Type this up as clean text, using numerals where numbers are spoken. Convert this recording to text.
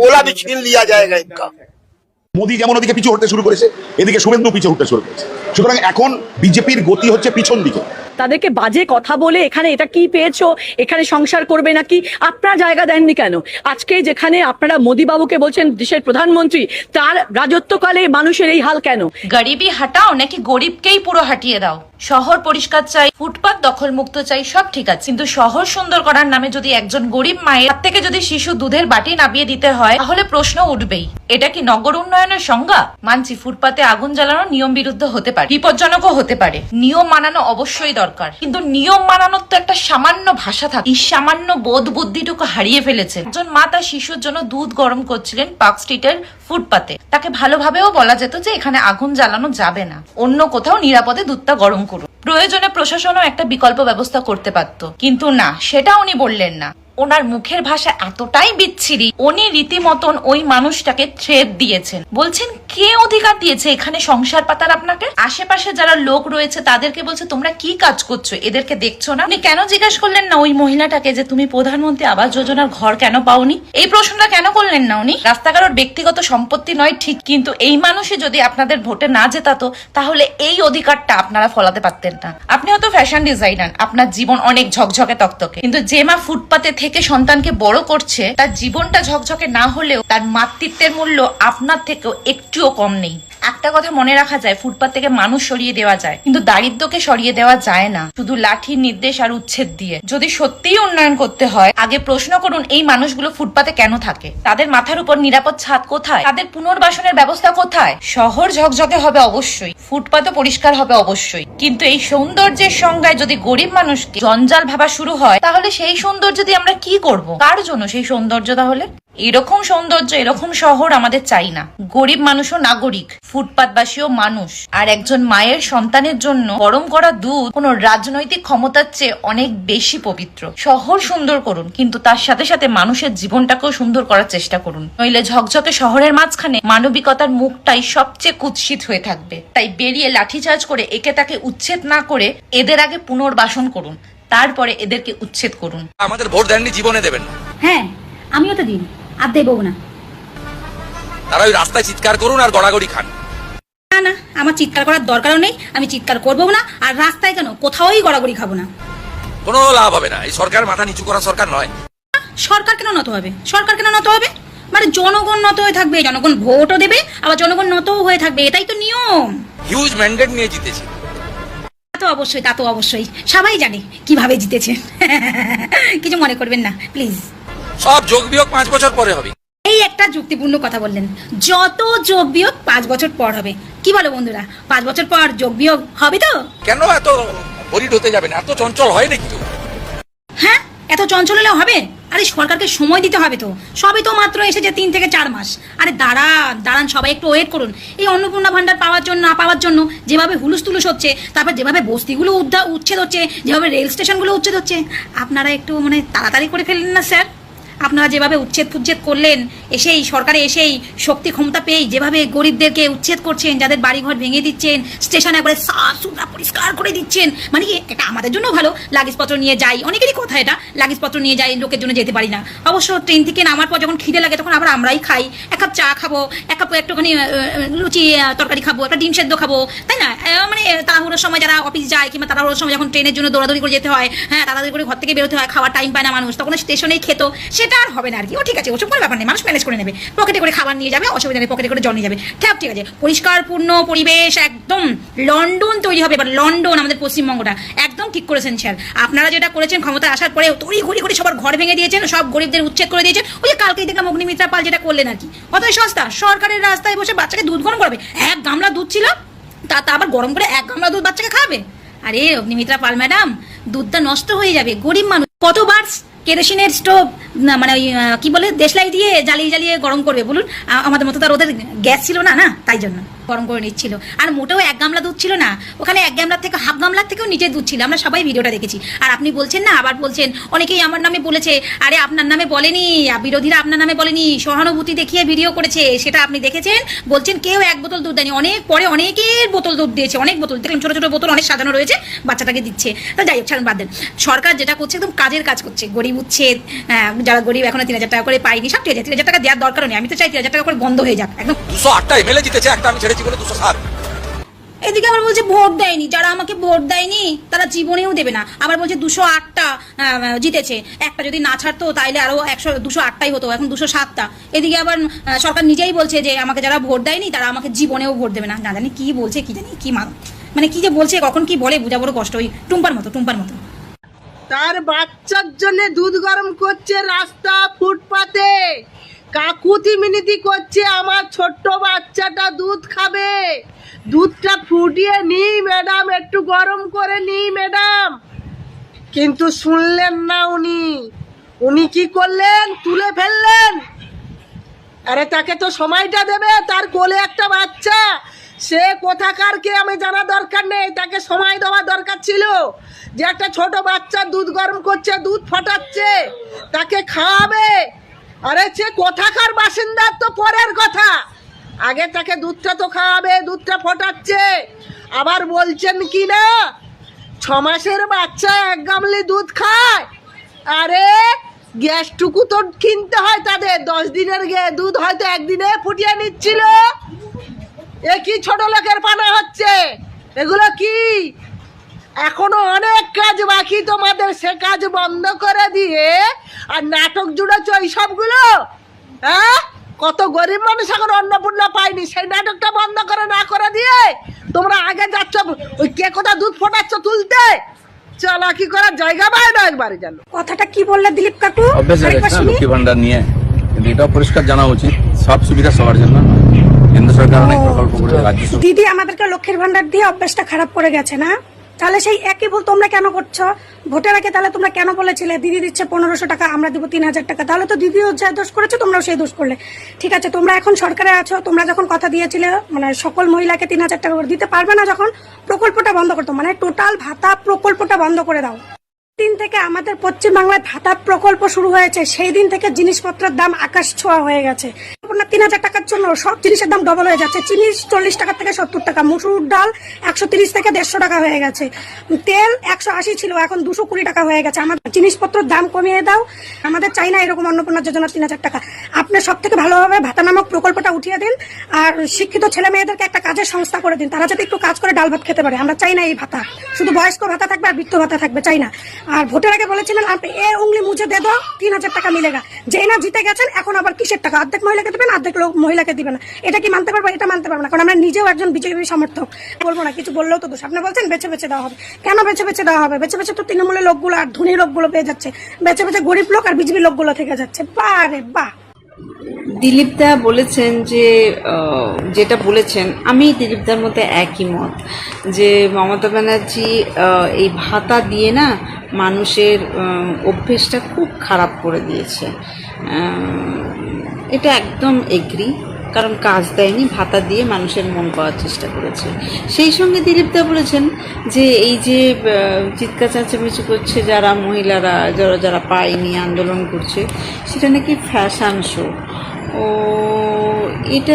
गोला भी छीन लिया जाएगा इनका। মোদি যেমন ওদিকে পিছু হতে শুরু করেছে, এদিকে শুভেন্দু পিছু হতে শুরু করেছে। সুতরাং এখন বিজেপির গতি হচ্ছে পিছন দিকে। তাদেরকে বাজে কথা বলে এখানে এটা কি পেয়েছো, এখানে সংসার করবে নাকি, আপনারা জায়গা দেননি কেন? আজকে যেখানে আপনারা মোদি বাবুকে বলছেন দেশের প্রধানমন্ত্রী, তার রাজত্বকালে মানুষের এই হাল কেন? গরিবি হাটাও নাকি গরিবকেই পুরো হাটিয়ে দাও? শহর পরিষ্কার চাই, ফুটপাত দখল মুক্ত চাই, সব ঠিক আছে, কিন্তু শহর সুন্দর করার নামে যদি একজন গরিব মায়ের হাত থেকে যদি শিশু দুধের বাটি নামিয়ে দিতে হয়, তাহলে প্রশ্ন উঠবেই, এটা কি নগর উন্নয়নের সংজ্ঞা? মানছি ফুটপাতে আগুন জ্বালানো নিয়ম বিরুদ্ধ হতে পারে, বিপজ্জনকও হতে পারে, নিয়ম মানানো অবশ্যই দরকার, কিন্তু নিয়ম মানানোর তো একটা সামান্য ভাষা থাকে। এই সামান্য বোধ বুদ্ধিটুকু হারিয়ে ফেলেছে। একজন মা তার শিশুর জন্য দুধ গরম করছিলেন পার্ক স্ট্রিটের ফুটপাতে, তাকে ভালোভাবেও বলা যেত যে এখানে আগুন জ্বালানো যাবে না, অন্য কোথাও নিরাপদে দুধটা গরম করুন। প্রয়োজনে প্রশাসনও একটা বিকল্প ব্যবস্থা করতে পারত, কিন্তু না, সেটা উনি বললেন না। ওনার মুখের ভাষা এতটাই বিচ্ছিরি, উনি রীতিমতন ওই মানুষটাকে থ্রেট দিয়েছেন। বলছেন কে অধিকার দিয়েছে এখানে সংসার পাতার আপনাকে? আশেপাশে যারা লোক রয়েছে তাদেরকে বলছে তোমরা কি কাজ করছো, এদেরকে দেখছো না? উনি কেন জিজ্ঞাসা করলেন না ওই মহিলাটাকে যে তুমি প্রধানমন্ত্রী আবাস যোজনার ঘর কেন পাওনি? এই প্রশ্নটা কেন করলেন না উনি? রাস্তাঘাটের ব্যক্তিগত সম্পত্তি নয় ঠিক, কিন্তু এই মানুষই যদি আপনাদের ভোটে না জেতাতো তাহলে এই অধিকারটা আপনারা ফলাতে পারতেন না। আপনি হয়তো ফ্যাশন ডিজাইনার, আপনার জীবন অনেক ঝকঝকে তকতকে, কিন্তু যে মা ফুটপাতে থেকে সন্তানকে বড় করছে তার জীবনটা ঝকঝকে না হলেও তার মাতৃত্বের মূল্য আপনার থেকেও একটুও কম নেই। একটা কথা মনে রাখা যায়, ফুটপাত থেকে মানুষ সরিয়ে দেওয়া যায়, কিন্তু দারিদ্রকে সরিয়ে দেওয়া যায় না শুধু লাঠির নির্দেশ আর উচ্ছেদ দিয়ে। যদি সত্যিই উন্নয়ন করতে হয়, আগে প্রশ্ন করুন এই মানুষগুলো ফুটপাতে কেন থাকে? তাদের মাথার উপর নিরাপদ ছাদ কোথায়? তাদের পুনর্বাসনের ব্যবস্থা কোথায়? শহর ঝকঝকে হবে অবশ্যই, ফুটপাতও পরিষ্কার হবে অবশ্যই, কিন্তু এই সৌন্দর্যের সংজ্ঞায় যদি গরিব মানুষকে জঞ্জাল ভাবা শুরু হয়, তাহলে সেই সৌন্দর্য দিয়ে আমরা কি করব? কার জন্য সেই সৌন্দর্য? তাহলে এরকম সৌন্দর্য, এরকম শহর আমাদের চাই না। গরিব মানুষও নাগরিক, ফুটপাতবাসীও মানুষ, আর একজন মায়ের সন্তানের জন্য গরম করা দুধ কোনো রাজনৈতিক ক্ষমতার চেয়ে অনেক বেশি পবিত্র। শহর সুন্দর করুন, কিন্তু তার সাথে সাথে মানুষের জীবনটাকেও সুন্দর করার চেষ্টা করুন, নইলে ঝকঝকে শহরের মাঝখানে মানবিকতার মুখটাই সবচেয়ে কুৎসিত হয়ে থাকবে। তাই বেরিয়ে লাঠিচার্জ করে একে তাকে উচ্ছেদ না করে এদের আগে পুনর্বাসন করুন, তারপরে এদেরকে উচ্ছেদ করুন। আমাদের ভোট দেননি, জীবনে দেবেন না। হ্যাঁ, আমিও তো দিন, আর দেবো না। তারা ওই রাস্তায় চিৎকার করুন আর গড়াগড়ি খান। না না, আমার চিৎকার করার দরকারও নেই, আমি চিৎকার করবো না, আর রাস্তায় কেন কোথাওই গড়াগড়ি খাবো না। কোনো লাভ হবে না, এই সরকার মাথা নিচু করা সরকার নয়। সরকার কেন নত হবে? সরকার কেন নত হবে? মানে জনগণ নত হয়ে থাকবে, জনগণ ভোটও দেবে, আবার জনগণ নতও হয়ে থাকবে, এটাই তো নিয়ম। হিউজ ম্যান্ডেট নিয়ে জিতেছে। তা তো অবশ্যই, তা তো অবশ্যই, সবাই জানে কিভাবে জিতেছে। কিছু মনে করবেন না প্লিজ। সব যোগ বিয়োগ 5 বছর পরে হবে। এই একটা যুক্তিপূর্ণ কথা বললেন, যত যোগ বিয়োগ 5 বছর পর হবে। কি বলো বন্ধুরা, 5 বছর পর যোগ বিয়োগ হবে তো? কেন এত হরিড হতে যাবেন? এত চঞ্চল হয় নাকি? তো হ্যাঁ, এত চঞ্চল হলে হবে? আরে সরকারকে সময় দিতে হবে তো, সবে তো মাত্র এসেছে 3 থেকে 4 মাস। আরে দাঁড়ান সবাই একটু ওয়েট করুন। এই অন্নপূর্ণা ভান্ডার পাওয়ার জন্য, না পাওয়ার জন্য যেভাবে হুলুস তুলুস হচ্ছে, তারপর যেভাবে বস্তিগুলো উচ্ছেদ হচ্ছে, যেভাবে রেল স্টেশনগুলো উচ্ছেদ হচ্ছে, আপনারা একটু মানে তাড়াতাড়ি করে ফেললেন না স্যার? আপনারা যেভাবে উচ্ছেদ করলেন, এসেই সরকারে এসেই শক্তি ক্ষমতা পেয়েই যেভাবে গরিবদেরকে উচ্ছেদ করছেন, যাদের বাড়িঘর ভেঙে দিচ্ছেন, স্টেশন একবারে সাফ সুতরা পরিষ্কার করে দিচ্ছেন, মানে কি এটা আমাদের জন্য ভালো। লাগেজপত্র নিয়ে যাই, অনেকেরই কথা এটা, লাগেজপত্র নিয়ে যাই, লোকের জন্য যেতে পারি না। অবশ্য ট্রেন থেকে নামার পর যখন খিদে লাগে তখন আবার আমরাই খাই, 1 কাপ চা খাবো, 1 কাপ একটুখানি লুচি তরকারি খাবো, একটা ডিম সেদ্ধ খাবো, তাই না? মানে তাড়াহুড়োর সময় যারা অফিস যায়, কিংবা তাড়াহুড়োর সময় যখন ট্রেনের জন্য দৌড়াদৌড়ি করে যেতে হয়, হ্যাঁ তাড়াতাড়ি করে ঘর থেকে বেরোতে হয়, খাওয়ার টাইম পায় না মানুষ, তখন স্টেশনেই খেত, সেটা আর হবে না আর কি। ও ঠিক আছে, ওসব কোনো ব্যাপার নেই, মানুষ ম্যানেজ করে নেবে, পকেটে করে খাবার নিয়ে যাবে, অসুবিধা নেই, পকেটে করে জল নিয়ে যাবে, ঠিক আছে। পরিষ্কার পূর্ণ পরিবেশ, একদম লন্ডন তৈরি হবে এবার, লন্ডন আমাদের পশ্চিমবঙ্গটা। একদম ঠিক করেছেন স্যার, আপনারা যেটা করেছেন ক্ষমতা আসার পরে তড়ি ঘড়ি করে সবার ঘর ভেঙে দিয়েছেন, সব গরিবদের উচ্ছেদ করে দিয়েছেন। ওই যে কালকেই দেখলাম অগ্নিমিত্রা পাল যেটা করলেন আর কি, অতই সস্তা, সরকারের রাস্তায় বসে বাচ্চাকে দুধ গরম করবে। 1 গামলা দুধ ছিল, তা আবার গরম করে 1 গামলা দুধ বাচ্চাকে খাবে? আরে অগ্নিমিত্রা পাল ম্যাডাম, দুধটা নষ্ট হয়ে যাবে, গরিব মানুষ কতবার কেরোসিনের স্টোভ মানে ওই কি বলে দেশলাই দিয়ে জ্বালিয়ে গরম করবে বলুন? আমাদের মতো তার ওদের গ্যাস ছিল না, তাই জন্য গরম করে নিচ্ছিল। আর মোটেও 1 গামলা দুধ ছিল না, ওখানে 1 গামলার থেকে হাফ গামলার থেকেও নিচে দুধ ছিল, আমরা সবাই ভিডিওটা দেখেছি। আর আপনি বলছেন না, আবার বলছেন অনেকেই আমার নামে বলেছে, আরে আপনার নামে বলেনি, বিরোধীরা আপনার নামে বলেনি, সহানুভূতি দেখিয়ে ভিডিও করেছে, সেটা আপনি দেখেছেন। বলছেন কেউ 1 বোতল দুধ দেয়নি, অনেক পরে অনেকের বোতল দুধ দিয়েছে, অনেক বোতল দেখলাম, ছোট বোতল অনেক সাজানো রয়েছে, বাচ্চাটাকে দিচ্ছে। তা যাই হোক, ছাড়ুন, বাদ দেন। সরকার যেটা করছে একদম কাজের কাজ করছে, গরিব গরিব উচ্ছেদ, যারা গরিব এখনো 3,000 টাকা করে পাইনি, সব ঠিক আছে, 3,000 টাকা দেওয়ার দরকার নেই। আমি তো চাই 3,000 টাকা করে বন্ধ হয়ে যাক একদম। 208টা এমএলএ জিতেছে, একটা আমি ছেড়েছি বলে 207। এদিকে আবার বলছে ভোট দেয়নি, যারা আমাকে ভোট দেয়নি তারা জীবনেও দেবে না। আবার বলছে 208টা জিতেছে, একটা যদি না ছাড়তো তাইলে আরো 208টাই হতো, এখন 207টা। এদিকে আবার সরকার নিজেই বলছে যে আমাকে যারা ভোট দেয়নি তারা আমাকে জীবনেও ভোট দেবে না। না জানি কি বলছে, কি জানি কি মানে কি যে বলছে, কখন কি বলে বোঝা বড় কষ্ট। ওই টুম্পার মতো। তার বাচ্চার জন্য দুধ গরম করছে রাস্তা ফুটপাতে, কাকুতি মিনতি করছে আমার ছোট্ট বাচ্চাটা দুধ খাবে, দুধটা ফুটিয়ে নি ম্যাডাম, একটু গরম করে নি ম্যাডাম। কিন্তু শুনলেন না উনি কি করলেন, তুলে ফেললেন। আরে তাকে তো সময়টা দেবে, তার কোলে একটা বাচ্চা, সে কোথাকার কে আমি জানা দরকার নেই, তাকে সময় দেওয়া দরকার ছিল যে একটা ছোট বাচ্চা দুধ গরম করছে, দুধ ফটাচ্ছে, তাকে খাওয়াবে। আরে সে কোথাকার বাসিন্দা তো পরের কথা, আগে তাকে দুধটা তো খাওয়াবে, দুধটা ফটাচ্ছে। আবার বলছেন কি না 6 মাসের বাচ্চা 1 গামলি দুধ খায়। আরে গ্যাসটুকু তো কিনতে হয় তাদের, 10 দিনের দুধ হয়তো একদিনে ফুটিয়ে নিচ্ছিল। এ কি ছোট লোকের পানা হচ্ছে এগুলো কি? এখনো অনেক কাজ বাকি তোমাদের, সে কাজ বন্ধ করে দিয়ে আর নাটক জুড়েছ এই সবগুলো। হ্যাঁ, কত গরিব মানুষ এখন অন্নপূর্ণা পায়নি, সেই নাটকটা বন্ধ করে না করে দিয়ে তোমরা আগে যাচ্ছ ওই কে কোথা দুধ ফোটাচ্ছ তুলতে। চালাকি করার জায়গা পায় না একবারে জানো। কথাটা কি বললে দিলীপ কাকু? লক্ষ্মী ভান্ডার নিয়ে কিন্তু এটাও পরিষ্কার জানা উচিত, সব সুবিধা সবার জন্য। কেন্দ্র সরকার অনেক প্রকল্প করে, রাজ্য সরকার। দিদি আমাদেরকে লক্ষ্মীর ভান্ডার দিয়ে অভ্যাসটা খারাপ করে গেছে না? তাহলে সেই একই ভুল তোমরা কেন করছো? ভোটের আগে তাহলে তোমরা কেন বলেছিলে দিদি দিচ্ছে 1500 টাকা, আমরা দিব 3000 টাকা? তাহলে তো দিদিও যা দোষ করেছে তোমরাও সেই দোষ করলে। ঠিক আছে, তোমরা এখন সরকারে আছো, তোমরা যখন কথা দিয়েছিলে মানে সকল মহিলাকে 3000 টাকা করে দিতে পারবে না, যখন প্রকল্পটা বন্ধ করতো, মানে টোটাল ভাতা প্রকল্পটা বন্ধ করে দাও। দিন থেকে আমাদের পশ্চিমবাংলায় ভাতা প্রকল্প শুরু হয়েছে, সেই দিন থেকে জিনিসপত্রের দাম আকাশ ছোঁয়া হয়ে গেছে। 3000 টাকার জন্য সব জিনিসের দাম ডবল হয়ে যাচ্ছে। চিনি 40 টাকা থেকে 70 টাকা, মুসুর ডাল 130 থেকে 150 টাকা হয়ে গেছে, তেল 180 ছিল এখন 220 টাকা হয়ে গেছে। আমাদের জিনিসপত্রের দাম কমিয়ে দাও, আমাদের চাই না এরকম অন্নপূর্ণা যোজনা 3000 টাকা। আপনি সব থেকে ভালোভাবে ভাতা নামক প্রকল্পটা উঠিয়ে দিন, আর শিক্ষিত ছেলে মেয়েদেরকে একটা কাজের সংস্থা করে দিন, তারা যাতে একটু কাজ করে ডাল ভাত খেতে পারে। আমরা চাই না এই ভাতা, শুধু বয়স্ক ভাতা থাকবে আর বৃদ্ধ ভাতা থাকবে, চাই না। আর ভোটের আগে বলেছিলেন আপনি এ উংলি মুছে দে দাও 3000 টাকা মিলেগা, যেই না জিতে গেছেন এখন আবার কিসের টাকা? অর্ধেক মহিলাকে দেবেন, অর্ধেক লোক মহিলাকে দিবে না। এটা কি মানতে পারবো? এটা মানতে পারবো না, কারণ আমরা নিজেও একজন বিজেপি সমর্থক। বলবো না, কিছু বললেও তো দোষ। আপনি বলছেন বেছে বেছে দেওয়া হবে, কেন বেছে বেছে দেওয়া হবে? বেছে বেছে তো তৃণমূলের লোকগুলো আর ধনী লোকগুলো পেয়ে যাচ্ছে, বেছে বেছে গরিব লোক আর বিজেপি লোকগুলো থেকে যাচ্ছে। বাহ রে বাহ। দিলীপ দা বলেছেন যে যেটা বলেছেন, আমি দিলীপদার মধ্যে একই মত যে মমতা ব্যানার্জি এই ভাতা দিয়ে না মানুষের অভ্যেসটা খুব খারাপ করে দিয়েছে। এটা একদম এগ্রি, কারণ কাজ দেয়নি, ভাতা দিয়ে মানুষের মন পাওয়ার চেষ্টা করেছে। সেই সঙ্গে দিলীপদা বলেছেন যে এই যে চিৎকার চেঁচামেচি করছে যারা মহিলারা, যারা পায়নি আন্দোলন করছে, সেটা নাকি ফ্যাশন শো। ও এটা